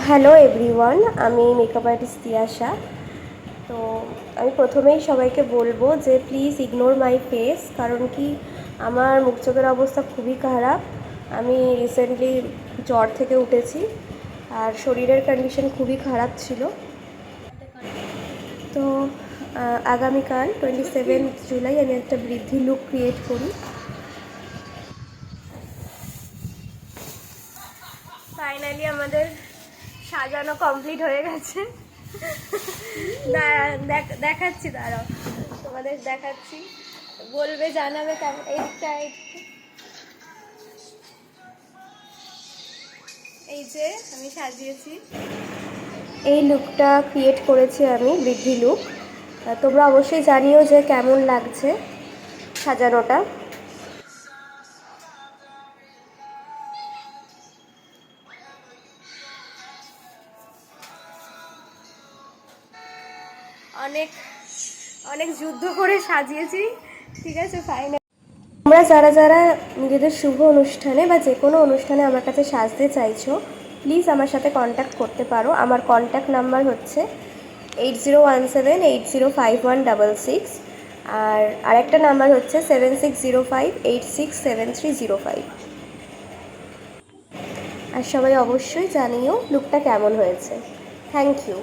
Hello everyone, আমি makeup artist Tiyasha. তো আমি প্রথমেই সবাইকে বলবো যে প্লিজ ইগনোর মাই ফেস, কারণ কি আমার মুখ চোখের অবস্থা খুবই খারাপ। আমি রিসেন্টলি জ্বর থেকে উঠেছি আর শরীরের কন্ডিশন খুবই খারাপ ছিল। তো আগামীকাল 27 জুলাই আমি একটা বৃদ্ধি লুক ক্রিয়েট করি। ফাইনালি আমাদের সাজানো কমপ্লিট হয়ে গেছে। দেখাচ্ছি, দাঁড়াও, তোমাদের দেখাচ্ছি, বলবে, জানাবে কেমন। এই যে আমি সাজিয়েছি, এই লুকটা ক্রিয়েট করেছি আমি, বৃদ্ধি লুক। তোমরা অবশ্যই জানিও যে কেমন লাগছে সাজানোটা। অনেক অনেক যুদ্ধ করে সাজিয়েছি, ঠিক আছে। ফাইনাল তোমরা যারা যারা নিজেদের শুভ অনুষ্ঠানে বা যে কোনো অনুষ্ঠানে আমার কাছে সাজতে চাইছো, প্লিজ আমার সাথে কন্ট্যাক্ট করতে পারো। আমার কন্ট্যাক্ট নাম্বার হচ্ছে 8017805166, আর আরেকটা নাম্বার হচ্ছে 7605867305। আর সবাই অবশ্যই জানিও লুকটা কেমন হয়েছে। Thank you.